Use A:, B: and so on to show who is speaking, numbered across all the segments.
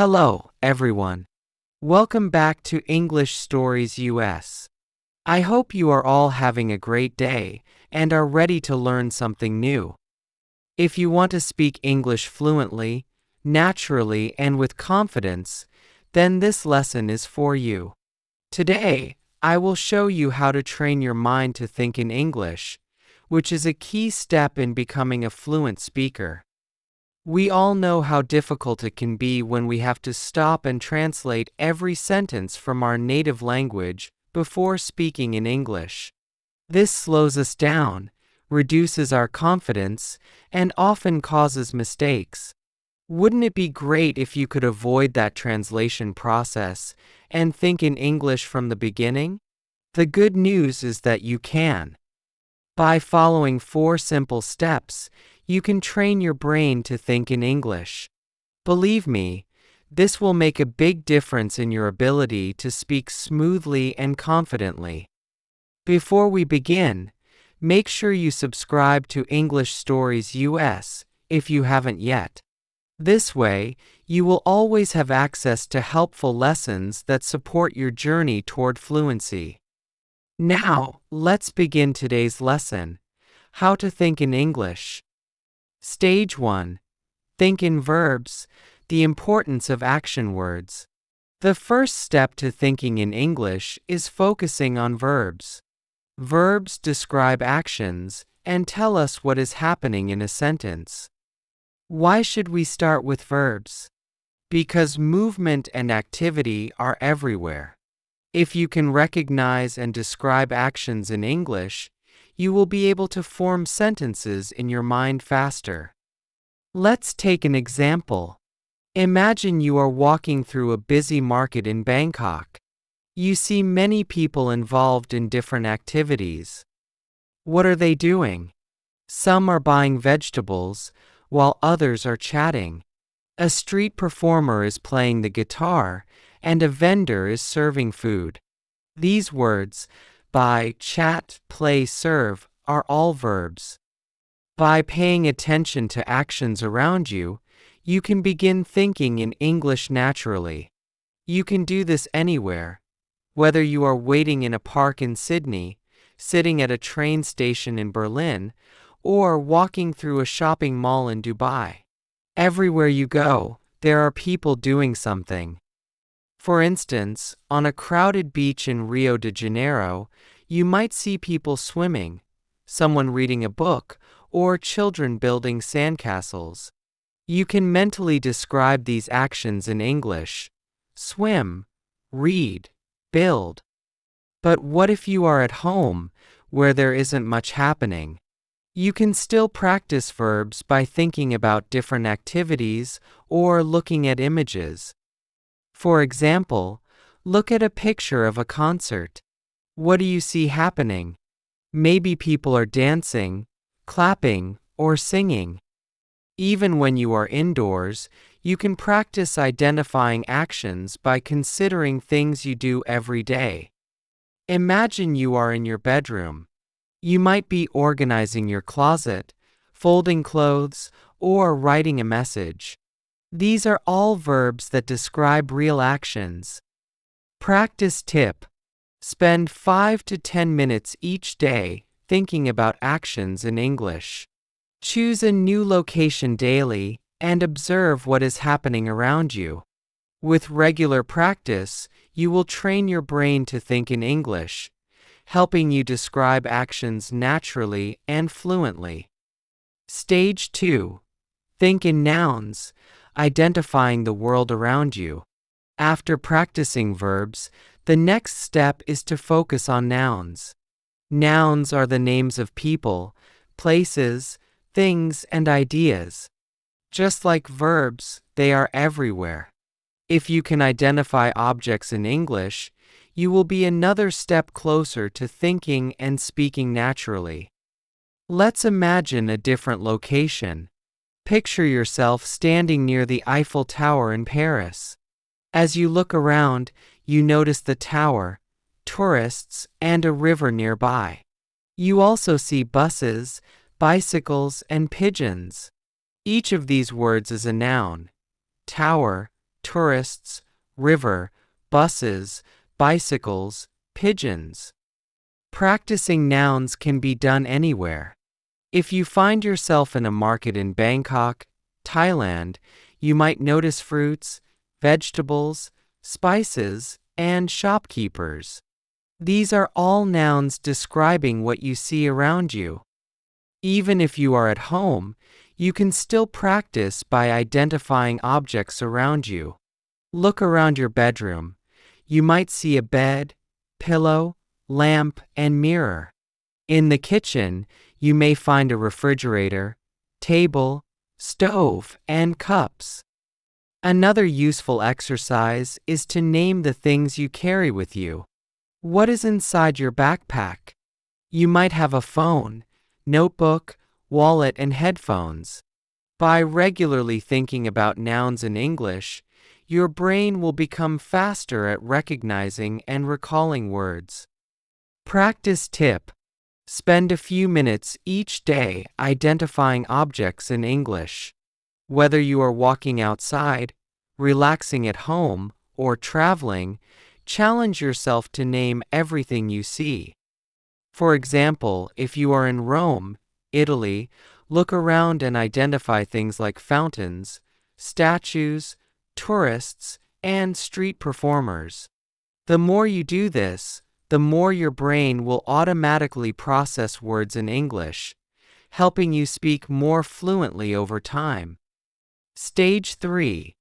A: Hello, everyone. Welcome back to English Stories US. I hope you are all having a great day and are ready to learn something new. If you want to speak English fluently, naturally, and with confidence, then this lesson is for you. Today, I will show you how to train your mind to think in English, which is a key step in becoming a fluent speaker. We all know how difficult it can be when we have to stop and translate every sentence from our native language before speaking in English. This slows us down, reduces our confidence, and often causes mistakes. Wouldn't it be great if you could avoid that translation process and think in English from the beginning? The good news is that you can. By following 4 simple steps, you can train your brain to think in English. Believe me, this will make a big difference in your ability to speak smoothly and confidently. Before we begin, make sure you subscribe to English Stories US if you haven't yet. This way, you will always have access to helpful lessons that support your journey toward fluency. Now, let's begin today's lesson: How to Think in English. Stage 1. Think in verbs, the importance of action words. The first step to thinking in English is focusing on verbs. Verbs describe actions and tell us what is happening in a sentence. Why should we start with verbs? Because movement and activity are everywhere. If you can recognize and describe actions in English, you will be able to form sentences in your mind faster. Let's take an example. Imagine you are walking through a busy market in Bangkok. You see many people involved in different activities. What are they doing? Some are buying vegetables, while others are chatting. A street performer is playing the guitar, and a vendor is serving food. These words, buy, chat, play, serve, are all verbs. By paying attention to actions around you, you can begin thinking in English naturally. You can do this anywhere, whether you are waiting in a park in Sydney, sitting at a train station in Berlin, or walking through a shopping mall in Dubai. Everywhere you go, there are people doing something. For instance, on a crowded beach in Rio de Janeiro, you might see people swimming, someone reading a book, or children building sandcastles. You can mentally describe these actions in English: swim, read, build. But what if you are at home, where there isn't much happening? You can still practice verbs by thinking about different activities or looking at images. For example, look at a picture of a concert. What do you see happening? Maybe people are dancing, clapping, or singing. Even when you are indoors, you can practice identifying actions by considering things you do every day. Imagine you are in your bedroom. You might be organizing your closet, folding clothes, or writing a message. These are all verbs that describe real actions. Practice tip: spend 5 to 10 minutes each day thinking about actions in English. Choose a new location daily and observe what is happening around you. With regular practice, you will train your brain to think in English, helping you describe actions naturally and fluently. Stage 2. Think in nouns, identifying the world around you. After practicing verbs, the next step is to focus on nouns. Nouns are the names of people, places, things, and ideas. Just like verbs, they are everywhere. If you can identify objects in English, you will be another step closer to thinking and speaking naturally. Let's imagine a different location. Picture yourself standing near the Eiffel Tower in Paris. As you look around, you notice the tower, tourists, and a river nearby. You also see buses, bicycles, and pigeons. Each of these words is a noun: tower, tourists, river, buses, bicycles, pigeons. Practicing nouns can be done anywhere. If you find yourself in a market in Bangkok, Thailand, you might notice fruits, vegetables, spices, and shopkeepers. These are all nouns describing what you see around you. Even if you are at home, you can still practice by identifying objects around you. Look around your bedroom. You might see a bed, pillow, lamp, and mirror. In the kitchen, you may find a refrigerator, table, stove, and cups. Another useful exercise is to name the things you carry with you. What is inside your backpack? You might have a phone, notebook, wallet, and headphones. By regularly thinking about nouns in English, your brain will become faster at recognizing and recalling words. Practice tip: spend a few minutes each day identifying objects in English. Whether you are walking outside, relaxing at home, or traveling, challenge yourself to name everything you see. For example, if you are in Rome, Italy, look around and identify things like fountains, statues, tourists, and street performers. The more you do this, the more your brain will automatically process words in English, helping you speak more fluently over time. Stage 3.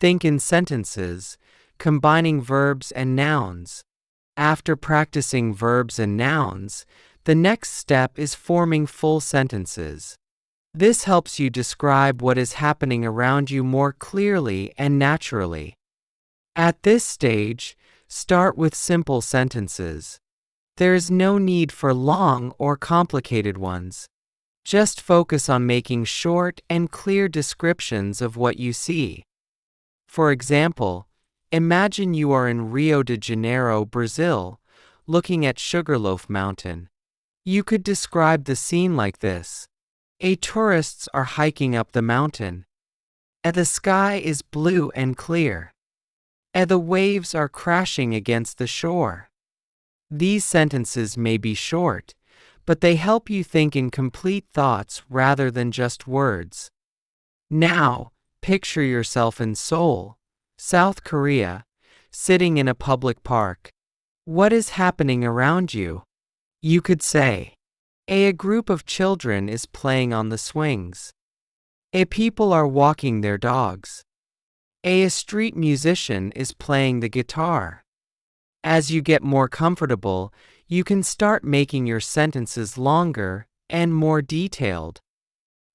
A: Think in sentences, combining verbs and nouns. After practicing verbs and nouns, the next step is forming full sentences. This helps you describe what is happening around you more clearly and naturally. At this stage, start with simple sentences. There is no need for long or complicated ones. Just focus on making short and clear descriptions of what you see. For example, imagine you are in Rio de Janeiro, Brazil, looking at Sugarloaf Mountain. You could describe the scene like this. Tourists are hiking up the mountain. The sky is blue and clear. The waves are crashing against the shore. These sentences may be short, but they help you think in complete thoughts rather than just words. Now, picture yourself in Seoul, South Korea, sitting in a public park. What is happening around you? You could say, a group of children is playing on the swings. People are walking their dogs. A street musician is playing the guitar. As you get more comfortable, you can start making your sentences longer and more detailed.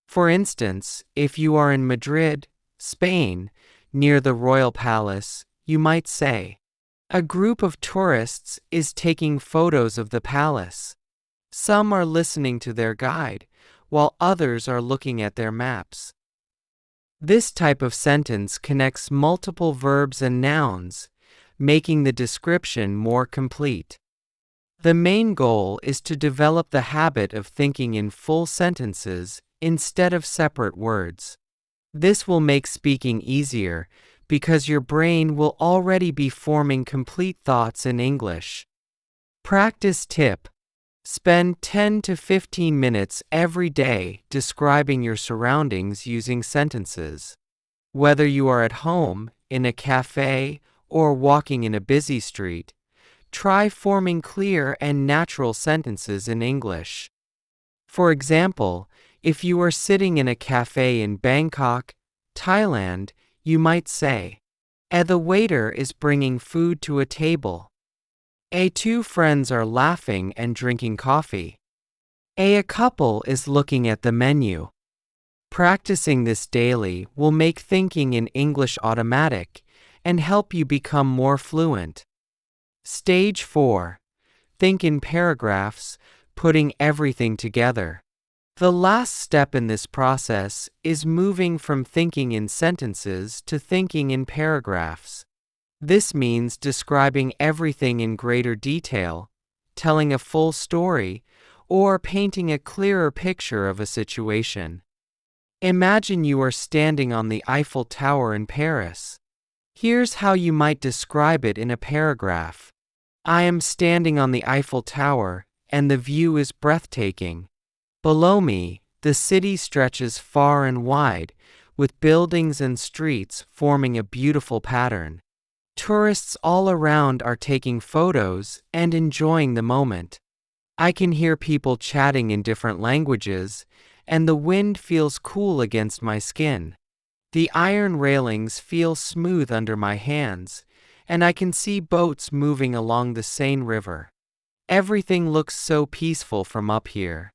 A: For instance, if you are in Madrid, Spain, near the Royal Palace, you might say, a group of tourists is taking photos of the palace. Some are listening to their guide, while others are looking at their maps. This type of sentence connects multiple verbs and nouns, making the description more complete. The main goal is to develop the habit of thinking in full sentences instead of separate words. This will make speaking easier because your brain will already be forming complete thoughts in English. Practice tip: spend 10 to 15 minutes every day describing your surroundings using sentences. Whether you are at home, in a cafe, or walking in a busy street, try forming clear and natural sentences in English. For example, if you are sitting in a cafe in Bangkok, Thailand, you might say, the waiter is bringing food to a table. Two friends are laughing and drinking coffee. A couple is looking at the menu. Practicing this daily will make thinking in English automatic and help you become more fluent. Stage 4. Think in paragraphs, putting everything together. The last step in this process is moving from thinking in sentences to thinking in paragraphs. This means describing everything in greater detail, telling a full story, or painting a clearer picture of a situation. Imagine you are standing on the Eiffel Tower in Paris. Here's how you might describe it in a paragraph. I am standing on the Eiffel Tower, and the view is breathtaking. Below me, the city stretches far and wide, with buildings and streets forming a beautiful pattern. Tourists all around are taking photos and enjoying the moment. I can hear people chatting in different languages, and the wind feels cool against my skin. The iron railings feel smooth under my hands, and I can see boats moving along the Seine River. Everything looks so peaceful from up here.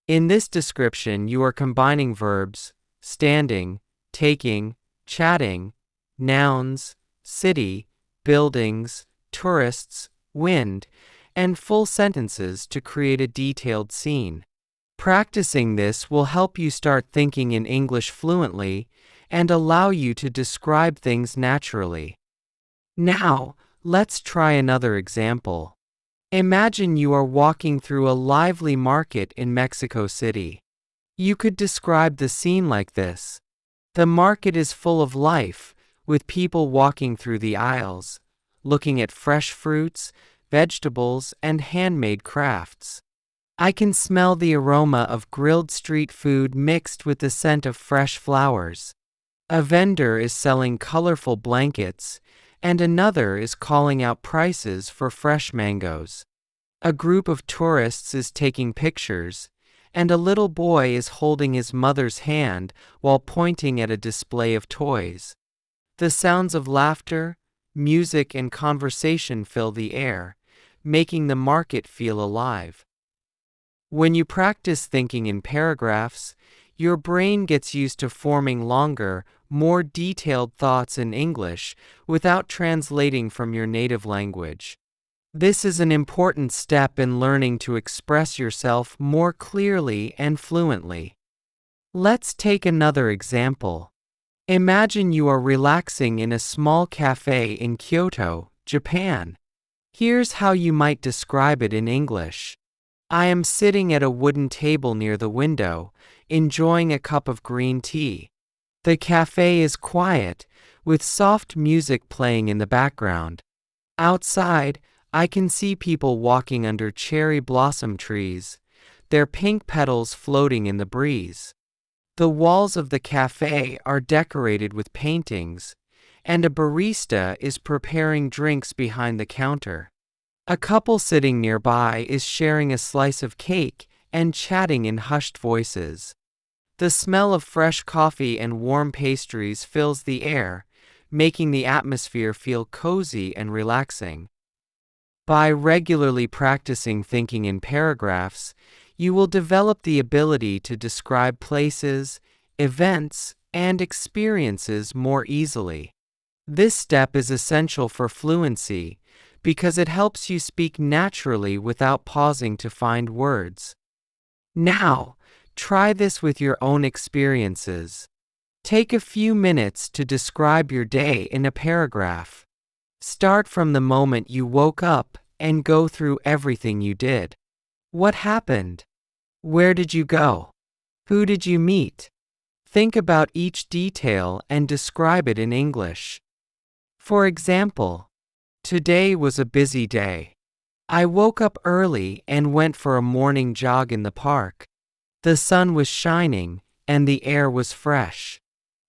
A: In this description, you are combining verbs, standing, taking, chatting, nouns, city, buildings, tourists, wind, and full sentences to create a detailed scene. Practicing this will help you start thinking in English fluently and allow you to describe things naturally. Now, let's try another example. Imagine you are walking through a lively market in Mexico City. You could describe the scene like this. The market is full of life, with people walking through the aisles, looking at fresh fruits, vegetables, and handmade crafts. I can smell the aroma of grilled street food mixed with the scent of fresh flowers. A vendor is selling colorful blankets, and another is calling out prices for fresh mangoes. A group of tourists is taking pictures, and a little boy is holding his mother's hand while pointing at a display of toys. The sounds of laughter, music, and conversation fill the air, making the market feel alive. When you practice thinking in paragraphs, your brain gets used to forming longer, more detailed thoughts in English without translating from your native language. This is an important step in learning to express yourself more clearly and fluently. Let's take another example. Imagine you are relaxing in a small cafe in Kyoto, Japan. Here's how you might describe it in English. I am sitting at a wooden table near the window, enjoying a cup of green tea. The cafe is quiet, with soft music playing in the background. Outside, I can see people walking under cherry blossom trees, their pink petals floating in the breeze. The walls of the cafe are decorated with paintings, and a barista is preparing drinks behind the counter. A couple sitting nearby is sharing a slice of cake and chatting in hushed voices. The smell of fresh coffee and warm pastries fills the air, making the atmosphere feel cozy and relaxing. By regularly practicing thinking in paragraphs, you will develop the ability to describe places, events, and experiences more easily. This step is essential for fluency because it helps you speak naturally without pausing to find words. Now, try this with your own experiences. Take a few minutes to describe your day in a paragraph. Start from the moment you woke up and go through everything you did. What happened? Where did you go? Who did you meet? Think about each detail and describe it in English. For example, today was a busy day. I woke up early and went for a morning jog in the park. The sun was shining, and the air was fresh.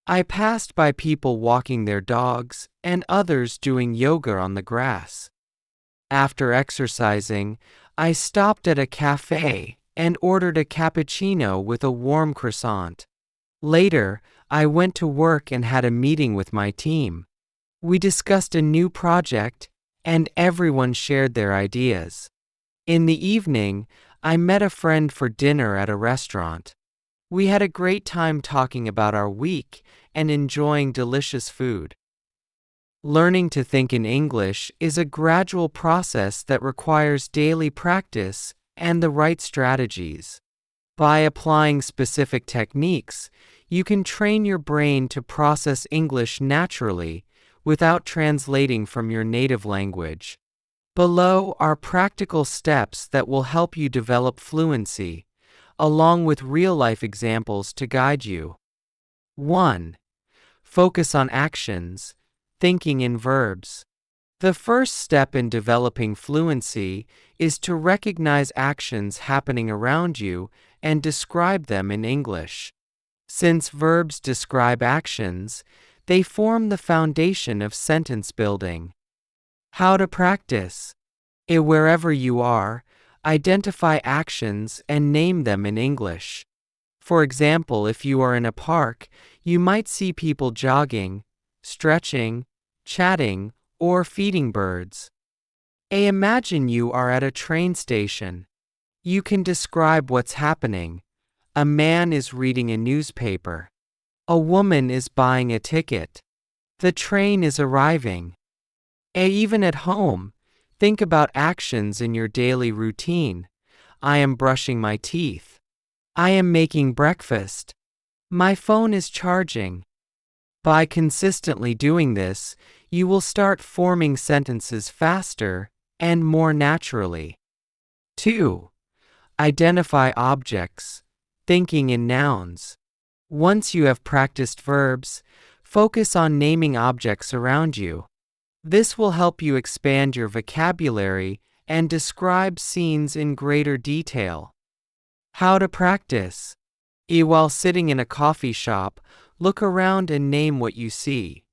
A: I passed by people walking their dogs and others doing yoga on the grass. After exercising, I stopped at a cafe and ordered a cappuccino with a warm croissant. Later, I went to work and had a meeting with my team. We discussed a new project, and everyone shared their ideas. In the evening, I met a friend for dinner at a restaurant. We had a great time talking about our week and enjoying delicious food. Learning to think in English is a gradual process that requires daily practice and the right strategies. By applying specific techniques, you can train your brain to process English naturally without translating from your native language. Below are practical steps that will help you develop fluency, along with real-life examples to guide you. 1. Focus on actions. thinking in verbs. The first step in developing fluency is to recognize actions happening around you and describe them in English. Since verbs describe actions, they form the foundation of sentence building. How to practice. Wherever you are, identify actions and name them in English. For example, if you are in a park, you might see people jogging, stretching, chatting, or feeding birds. Imagine you are at a train station. You can describe what's happening. A man is reading a newspaper. A woman is buying a ticket. The train is arriving. Even at home, think about actions in your daily routine. I am brushing my teeth. I am making breakfast. My phone is charging. By consistently doing this, you will start forming sentences faster and more naturally. 2. Identify objects, thinking in nouns. Once you have practiced verbs, focus on naming objects around you. This will help you expand your vocabulary and describe scenes in greater detail. How to practice. While sitting in a coffee shop, look around and name what you see.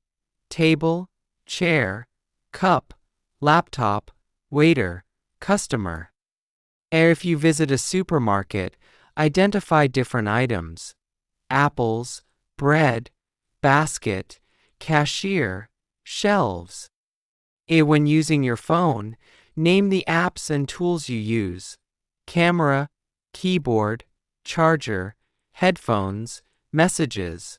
A: Table, chair, cup, laptop, waiter, customer. If you visit a supermarket, identify different items. Apples, bread, basket, cashier, shelves. When using your phone, name the apps and tools you use. Camera, keyboard, charger, headphones, messages.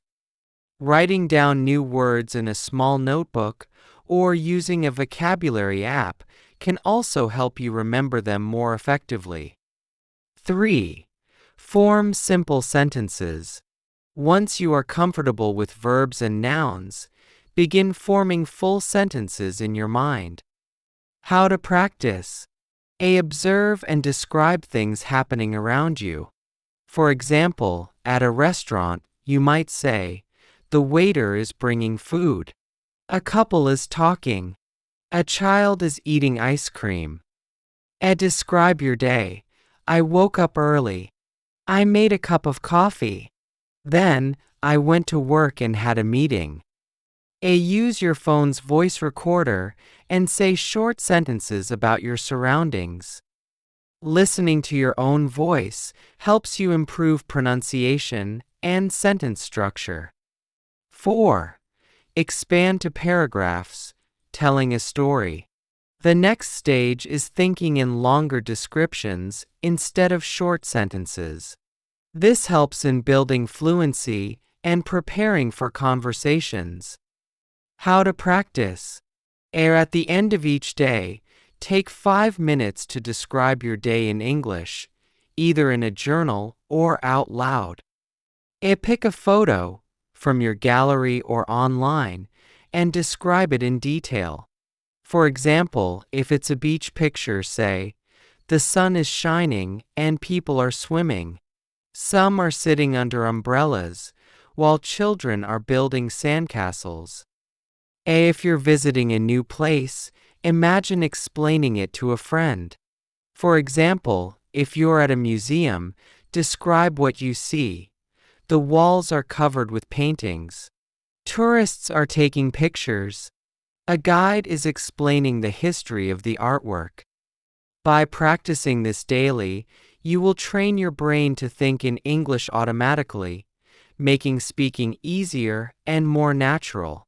A: Writing down new words in a small notebook or using a vocabulary app can also help you remember them more effectively. 3. Form simple sentences. Once you are comfortable with verbs and nouns, begin forming full sentences in your mind. How to practice. Observe and describe things happening around you. For example, at a restaurant, you might say, "The waiter is bringing food." "A couple is talking." "A child is eating ice cream." Describe your day. "I woke up early." "I made a cup of coffee." "Then, I went to work and had a meeting." Use your phone's voice recorder and say short sentences about your surroundings. Listening to your own voice helps you improve pronunciation and sentence structure. 4. Expand to paragraphs, telling a story. The next stage is thinking in longer descriptions instead of short sentences. This helps in building fluency and preparing for conversations. How to practice. At the end of each day, take 5 minutes to describe your day in English, either in a journal or out loud. Pick a photo, from your gallery or online, and describe it in detail. For example, if it's a beach picture, say, "The sun is shining and people are swimming. Some are sitting under umbrellas, while children are building sandcastles." If you're visiting a new place, imagine explaining it to a friend. For example, if you're at a museum, describe what you see. "The walls are covered with paintings." "Tourists are taking pictures." A guide is explaining the history of the artwork. By practicing this daily, you will train your brain to think in English automatically, making speaking easier and more natural.